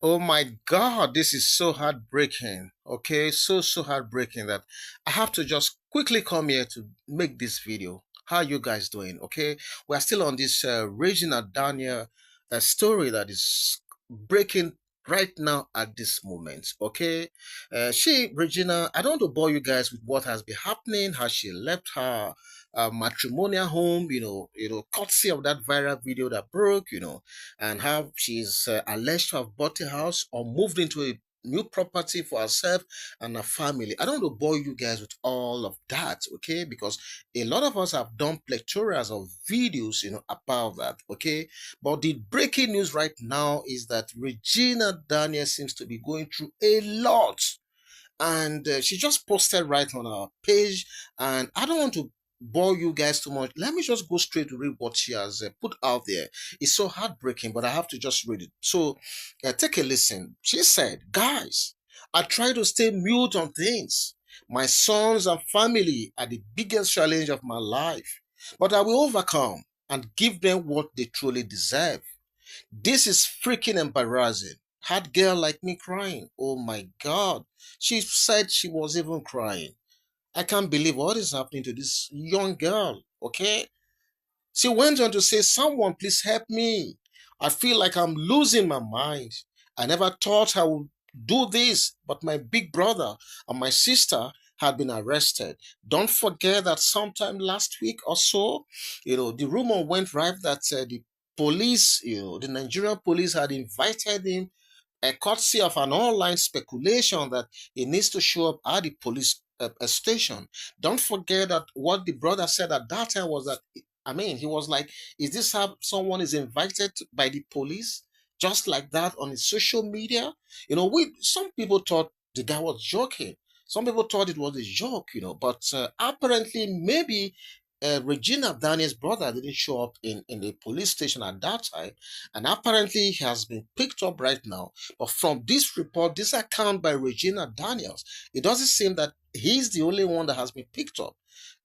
Oh my God, this is so heartbreaking. Okay, so heartbreaking that I have to just quickly come here to make this video. How you guys doing? Okay, we are still on this Regina Daniel story that is breaking right now at this moment. Okay, Regina, I don't want to bore you guys with what has been happening. How she left her matrimonial home, courtesy of that viral video that broke, and how she's alleged to have bought a house or moved into a new property for herself and her family. I don't want to bore you guys with all of that, okay? Because a lot of us have done plethora of videos, about that, okay? But the breaking news right now is that Regina Daniel seems to be going through a lot, and she just posted right on our page, and I don't want to bore you guys too much. Let me just go straight to read what she has put out there. It's so heartbreaking, but I have to just read it. So take a listen. She said, guys, I try to stay mute on things. My sons and family are the biggest challenge of my life, but I will overcome and give them what they truly deserve. This is freaking embarrassing. Hot girl like me crying. Oh my God. She said she was even crying. I can't believe what is happening to this young girl. Okay. She went on to say, someone please help me. I feel like I'm losing my mind. I never thought I would do this, but my big brother and my sister had been arrested. Don't forget that sometime last week or so, the rumor went right that the police, the Nigerian police had invited him, a courtesy of an online speculation that he needs to show up at the police station. Don't forget that what the brother said at that time was that, I mean, he was like, is this how someone is invited by the police? Just like that on his social media? Some people thought the guy was joking. Some people thought it was a joke, but apparently, maybe Regina Daniel's brother didn't show up in the police station at that time, and apparently he has been picked up right now. But from this report, this account by Regina Daniels, it doesn't seem that he's the only one that has been picked up.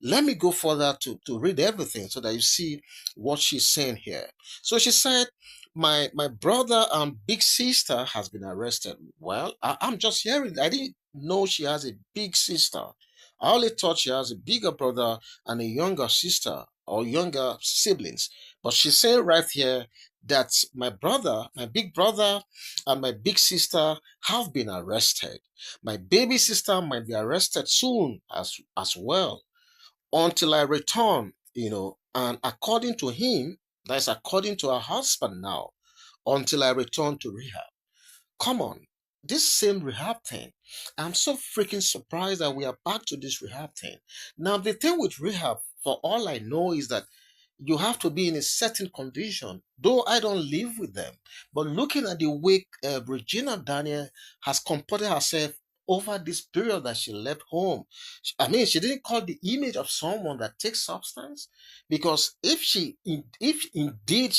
Let me go further to read everything so that you see what she's saying here. So she said, my brother and big sister has been arrested. Well, I'm just hearing. I didn't know she has a big sister. I only thought she has a bigger brother and a younger sister or younger siblings. But she's saying right here that my big brother, and my big sister have been arrested. My baby sister might be arrested soon as well until I return, and according to him, that's according to her husband now, until I return to rehab. Come on, this same rehab thing. I'm so freaking surprised that we are back to this rehab thing. Now, the thing with rehab, for all I know, is that you have to be in a certain condition, though I don't live with them. But looking at the way Regina Daniel has comported herself over this period that she left home, I mean, she didn't call the image of someone that takes substance, because if indeed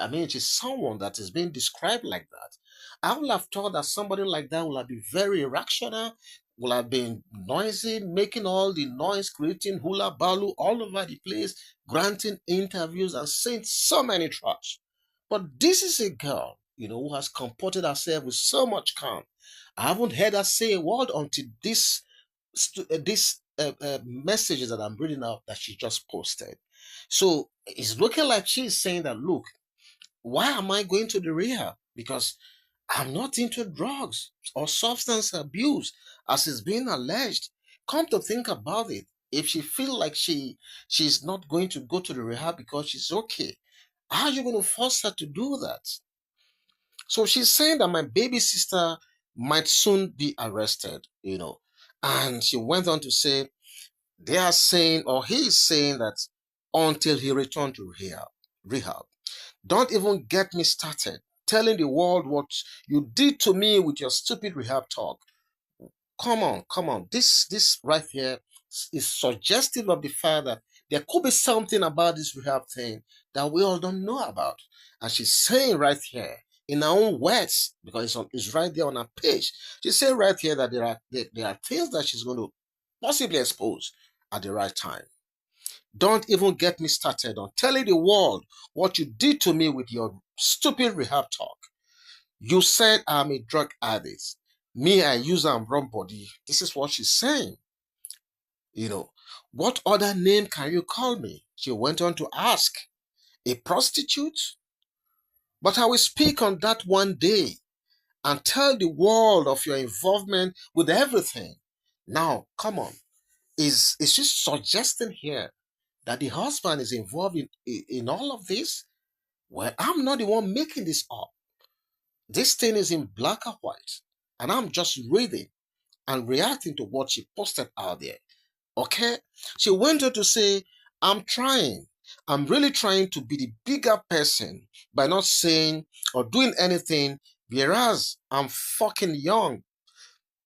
I mean, she's someone that is being described like that, I would have thought that somebody like that would have been very irrational, would have been noisy, making all the noise, creating hula balu all over the place, granting interviews and saying so many trash. But this is a girl, who has comported herself with so much calm. I haven't heard her say a word until this messages that I'm reading out that she just posted. So it's looking like she's saying that, look, why am I going to the rehab? Because I'm not into drugs or substance abuse, as is being alleged. Come to think about it, if she feel like she's not going to go to the rehab because she's okay, how are you going to force her to do that? So she's saying that my baby sister might soon be arrested, and she went on to say they are saying, or he is saying that until he returned to rehab. Don't even get me started telling the world what you did to me with your stupid rehab talk. Come on, come on. This right here is suggestive of the fact that there could be something about this rehab thing that we all don't know about. And she's saying right here in her own words, because it's right there on her page. She's saying right here that there are things that she's going to possibly expose at the right time. Don't even get me started on telling the world what you did to me with your stupid rehab talk. You said I'm a drug addict. Me, I use and run body. This is what she's saying. You know, what other name can you call me? She went on to ask. A prostitute? But I will speak on that one day and tell the world of your involvement with everything. Now, come on. Is she suggesting here that the husband is involved in all of this? Well, I'm not the one making this up. This thing is in black and white. And I'm just reading and reacting to what she posted out there. Okay? She went on to say, I'm trying. I'm really trying to be the bigger person by not saying or doing anything, whereas I'm fucking young,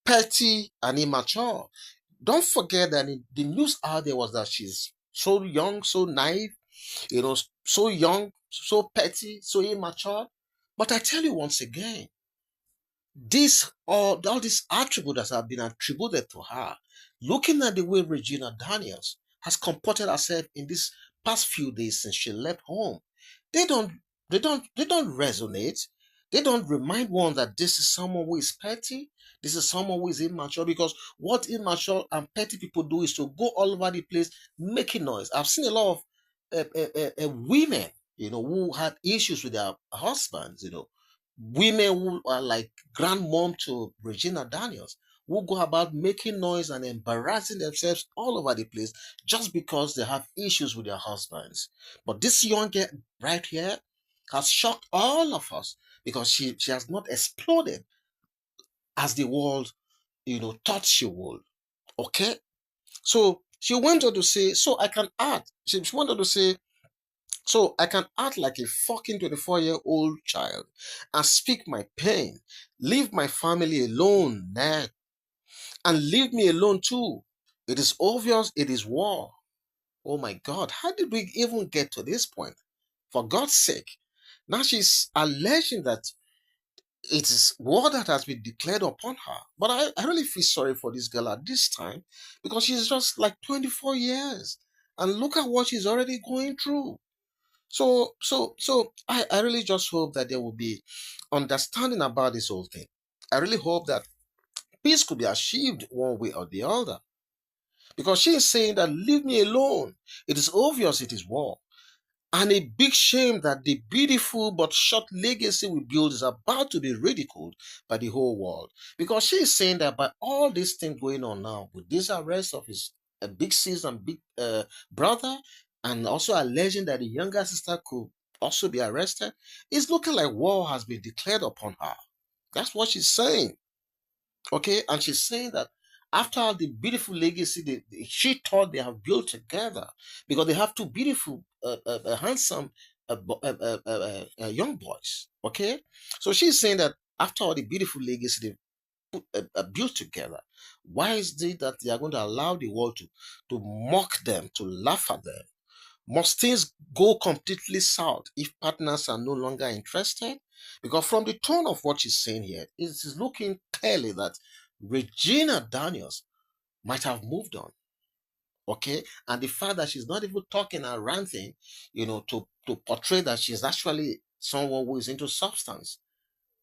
petty, and immature. Don't forget that the news out there was that she's so young, so naive, so young, so petty, so immature. But I tell you once again, all these attributes that have been attributed to her, looking at the way Regina Daniels has comported herself in these past few days since she left home, they don't they don't resonate. They don't remind one that this is someone who is petty, this is someone who is immature, because what immature and petty people do is to go all over the place making noise. I've seen a lot of women, who had issues with their husbands, women who are like grandmom to Regina Daniels, who go about making noise and embarrassing themselves all over the place just because they have issues with their husbands. But this young girl right here has shocked all of us because she has not exploded as the world, thought she would. Okay? So she went on to say, so I can act. She wanted to say, so I can act like a fucking 24-year-old child and speak my pain. Leave my family alone, Ned. And leave me alone too. It is obvious it is war. Oh my God, how did we even get to this point? For God's sake. Now she's alleging that it is war that has been declared upon her. But I really feel sorry for this girl at this time because she's just like 24 years. And look at what she's already going through. So I really just hope that there will be understanding about this whole thing. I really hope that peace could be achieved one way or the other. Because she is saying that leave me alone. It is obvious it is war. And a big shame that the beautiful but short legacy we build is about to be ridiculed by the whole world. Because she is saying that by all this thing going on now, with this arrest of his big sis and big brother, and also alleging that the younger sister could also be arrested, it's looking like war has been declared upon her. That's what she's saying. Okay, and she's saying that after all the beautiful legacy she thought they have built together, because they have two beautiful, handsome, young boys. Okay, so she's saying that after all the beautiful legacy they built together, why is it that they are going to allow the world to mock them, to laugh at them? Must things go completely south if partners are no longer interested? Because from the tone of what she's saying here, it is looking clearly that Regina Daniels might have moved on. Okay? And the fact that she's not even talking and ranting, to portray that she's actually someone who is into substance.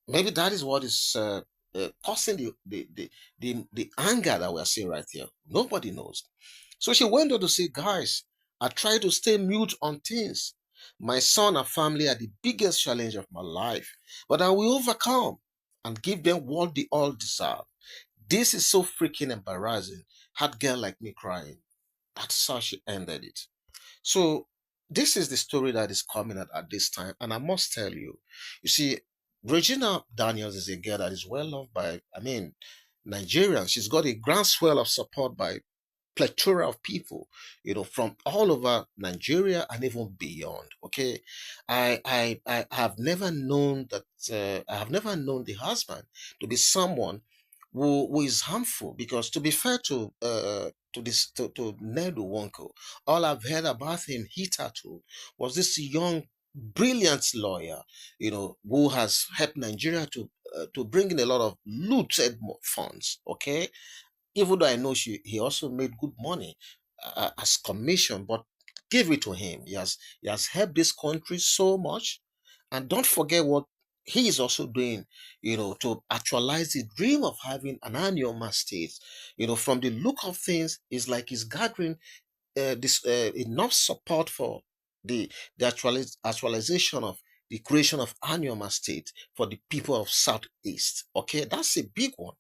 Maybe that is what is causing the anger that we're seeing right here. Nobody knows. So she went on to say, guys, I try to stay mute on things. My son and family are the biggest challenge of my life, but I will overcome and give them what they all deserve. This is so freaking embarrassing. Had girl like me crying. That's how she ended it. So this is the story that is coming at this time, and I must tell you, you see, Regina Daniels is a girl that is well loved by, Nigerians. She's got a groundswell of support by plethora of people, from all over Nigeria and even beyond. Okay, I have never known that I have never known the husband to be someone who is harmful. Because to be fair to Ned Nwoko, all I've heard about him hitherto was this young, brilliant lawyer, who has helped Nigeria to bring in a lot of looted funds. Okay, even though I know he also made good money as commission, but give it to him. He has helped this country so much. And don't forget what he is also doing, to actualize the dream of having an annual state. From the look of things, it's like he's gathering this enough support for the actualization of the creation of annual state for the people of Southeast. Okay, that's a big one.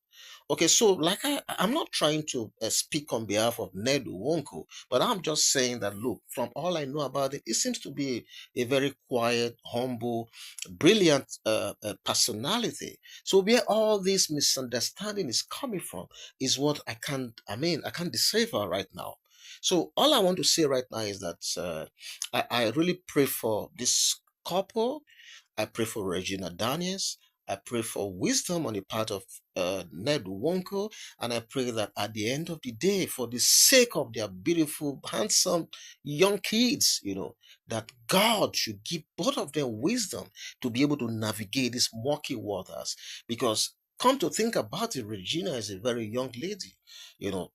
Okay, so like I'm not trying to speak on behalf of Ned Wonko, but I'm just saying that look, from all I know about it, it seems to be a very quiet, humble, brilliant personality. So where all this misunderstanding is coming from is what I can't decipher right now. So all I want to say right now is that I really pray for this couple. I pray for Regina Daniels. I pray for wisdom on the part of Ned Wonko. And I pray that at the end of the day, for the sake of their beautiful, handsome young kids, that God should give both of them wisdom to be able to navigate these murky waters. Because come to think about it, Regina is a very young lady. You know,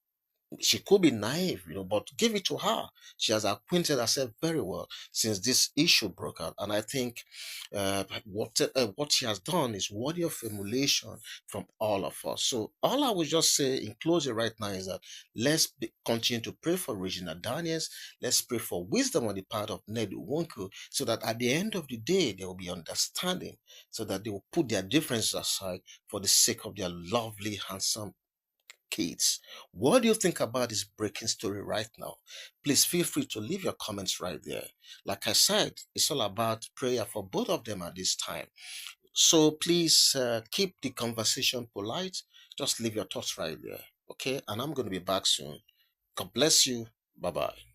she could be naive, but give it to her. She has acquainted herself very well since this issue broke out, and I think what she has done is worthy of emulation from all of us. So all I would just say in closing right now is that continue to pray for Regina Daniels. Let's pray for wisdom on the part of Ned Nwoko, so that at the end of the day there will be understanding, so that they will put their differences aside for the sake of their lovely, handsome kids. What do you think about this breaking story right now? Please feel free to leave your comments right there. Like I said, it's all about prayer for both of them at this time. So please keep the conversation polite. Just leave your thoughts right there. Okay? And I'm going to be back soon. God bless you. Bye bye.